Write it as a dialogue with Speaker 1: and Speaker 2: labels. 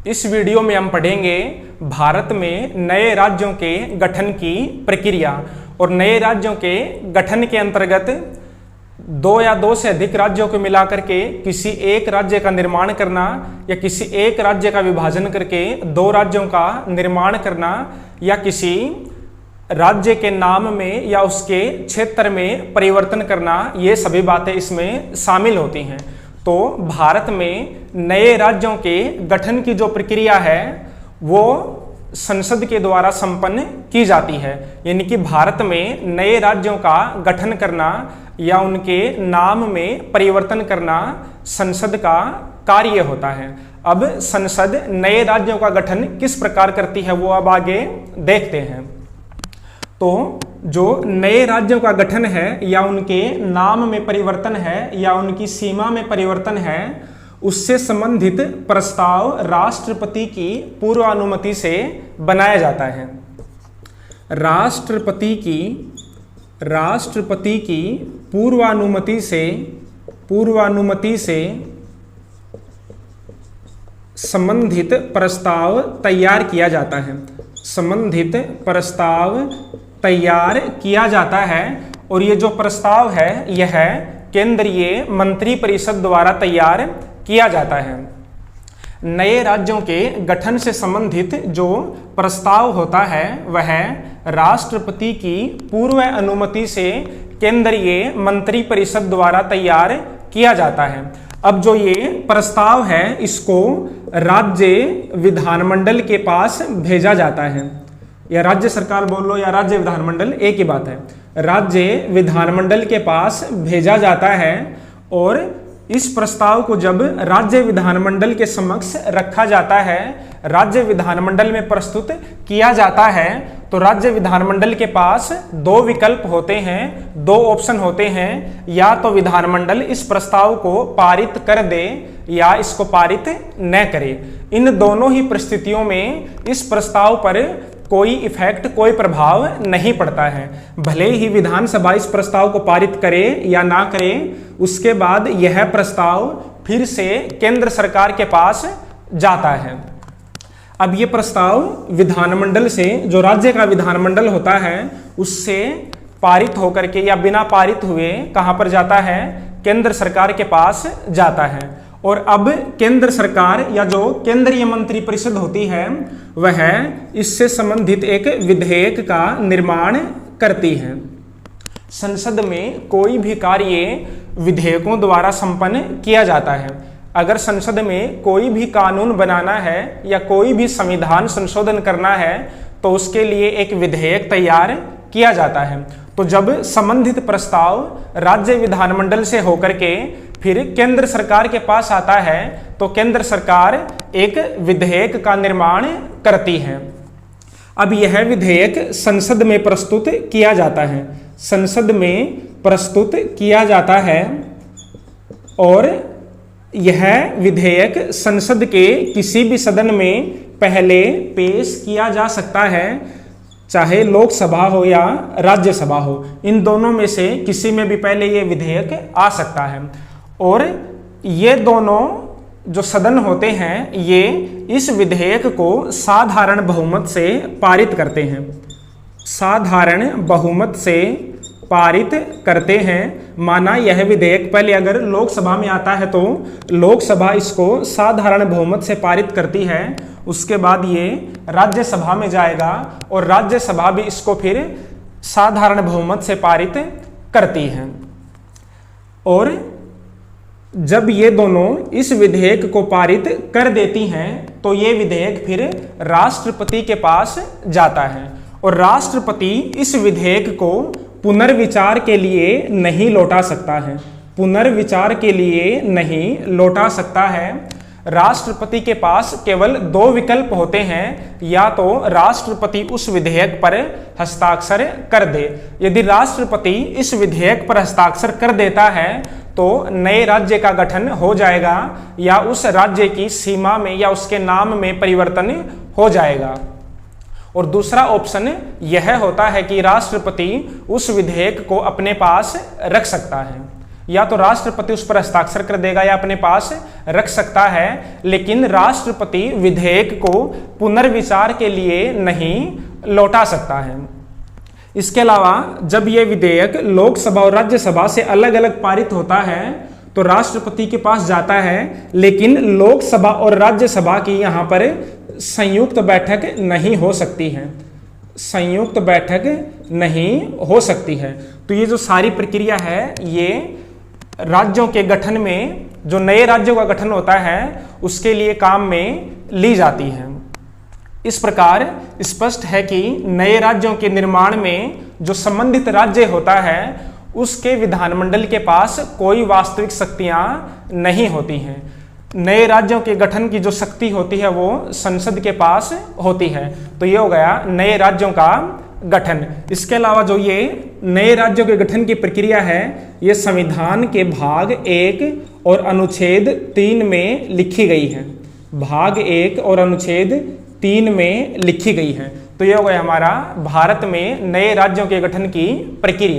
Speaker 1: इस वीडियो में हम पढ़ेंगे भारत में नए राज्यों के गठन की प्रक्रिया। और नए राज्यों के गठन के अंतर्गत दो या दो से अधिक राज्यों को मिलाकर के किसी एक राज्य का निर्माण करना या किसी एक राज्य का विभाजन करके दो राज्यों का निर्माण करना या किसी राज्य के नाम में या उसके क्षेत्र में परिवर्तन करना, ये सभी बातें इसमें शामिल होती हैं। तो भारत में नए राज्यों के गठन की जो प्रक्रिया है वो संसद के द्वारा संपन्न की जाती है। यानी कि भारत में नए राज्यों का गठन करना या उनके नाम में परिवर्तन करना संसद का कार्य होता है। अब संसद नए राज्यों का गठन किस प्रकार करती है वो अब आगे देखते हैं। तो जो नए राज्यों का गठन है या उनके नाम में परिवर्तन है या उनकी सीमा में परिवर्तन है, उससे संबंधित प्रस्ताव राष्ट्रपति की पूर्वानुमति से बनाया जाता है। राष्ट्रपति की पूर्वानुमति से संबंधित प्रस्ताव तैयार किया जाता है। संबंधित प्रस्ताव तैयार किया जाता है और ये जो प्रस्ताव है यह केंद्रीय मंत्रिपरिषद द्वारा तैयार किया जाता है। नए राज्यों के गठन से संबंधित जो प्रस्ताव होता है वह राष्ट्रपति की पूर्व अनुमति से केंद्रीय मंत्रिपरिषद द्वारा तैयार किया जाता है। अब जो ये प्रस्ताव है इसको राज्य विधानमंडल के पास भेजा जाता है, या राज्य सरकार बोल लो या राज्य विधानमंडल एक ही बात है। राज्य विधानमंडल के पास भेजा जाता है और इस प्रस्ताव को जब राज्य विधानमंडल के समक्ष रखा जाता है, राज्य विधानमंडल में प्रस्तुत किया जाता है, तो राज्य विधानमंडल के पास दो विकल्प होते हैं, दो ऑप्शन होते हैं। या तो विधानमंडल इस प्रस्ताव को पारित कर दे या इसको पारित न करे। इन दोनों ही परिस्थितियों में इस प्रस्ताव पर कोई इफेक्ट, कोई प्रभाव नहीं पड़ता है। भले ही विधानसभा इस प्रस्ताव को पारित करे या ना करे, उसके बाद यह प्रस्ताव फिर से केंद्र सरकार के पास जाता है। अब ये प्रस्ताव विधानमंडल से, जो राज्य का विधानमंडल होता है, उससे पारित होकर के या बिना पारित हुए कहां पर जाता है? केंद्र सरकार के पास जाता है। और अब केंद्र सरकार या जो केंद्रीय मंत्रिपरिषद होती है वह इससे संबंधित एक विधेयक का निर्माण करती है। संसद में कोई भी कार्य विधेयकों द्वारा संपन्न किया जाता है। अगर संसद में कोई भी कानून बनाना है या कोई भी संविधान संशोधन करना है तो उसके लिए एक विधेयक तैयार किया जाता है। तो जब संबंधित प्रस्ताव राज्य विधानमंडल से होकर के फिर केंद्र सरकार के पास आता है तो केंद्र सरकार एक विधेयक का निर्माण करती है। अब यह विधेयक संसद में प्रस्तुत किया जाता है। संसद में प्रस्तुत किया जाता है और यह विधेयक संसद के किसी भी सदन में पहले पेश किया जा सकता है, चाहे लोकसभा हो या राज्यसभा हो। इन दोनों में से किसी में भी पहले ये विधेयक आ सकता है। और ये दोनों जो सदन होते हैं ये इस विधेयक को साधारण बहुमत से पारित करते हैं। साधारण बहुमत से पारित करते हैं। माना यह विधेयक पहले अगर लोकसभा में आता है तो लोकसभा इसको साधारण बहुमत से पारित करती है, उसके बाद ये राज्यसभा में जाएगा और राज्यसभा भी इसको फिर साधारण बहुमत से पारित करती है। और जब ये दोनों इस विधेयक को पारित कर देती हैं तो ये विधेयक फिर राष्ट्रपति के पास जाता है और राष्ट्रपति इस विधेयक को पुनर्विचार के लिए नहीं लौटा सकता है। पुनर्विचार के लिए नहीं लौटा सकता है। राष्ट्रपति के पास केवल दो विकल्प होते हैं, या तो राष्ट्रपति उस विधेयक पर हस्ताक्षर कर दे। यदि राष्ट्रपति इस विधेयक पर हस्ताक्षर कर देता है तो नए राज्य का गठन हो जाएगा या उस राज्य की सीमा में या उसके नाम में परिवर्तन हो जाएगा। और दूसरा ऑप्शन यह होता है कि राष्ट्रपति उस विधेयक को अपने पास रख सकता है। या तो राष्ट्रपति उस पर हस्ताक्षर कर देगा या अपने पास रख सकता है, लेकिन राष्ट्रपति विधेयक को पुनर्विचार के लिए नहीं लौटा सकता है। इसके अलावा जब यह विधेयक लोकसभा और राज्यसभा से अलग अलग पारित होता है तो राष्ट्रपति के पास जाता है, लेकिन लोकसभा और राज्यसभा की यहाँ पर संयुक्त बैठक नहीं हो सकती है, संयुक्त बैठक नहीं हो सकती है। तो ये जो सारी प्रक्रिया है ये राज्यों के गठन में, जो नए राज्यों का गठन होता है उसके लिए काम में ली जाती है। इस प्रकार स्पष्ट है कि नए राज्यों के निर्माण में जो संबंधित राज्य होता है उसके विधानमंडल के पास कोई वास्तविक शक्तियां नहीं होती हैं। नए राज्यों के गठन की जो शक्ति होती है वो संसद के पास होती है। तो ये हो गया नए राज्यों का गठन। इसके अलावा जो ये नए राज्यों के गठन की प्रक्रिया है ये संविधान के भाग 1 और अनुच्छेद 3 में लिखी गई है, भाग 1 और अनुच्छेद 3 में लिखी गई है। तो ये हो गया हमारा भारत में नए राज्यों के गठन की प्रक्रिया।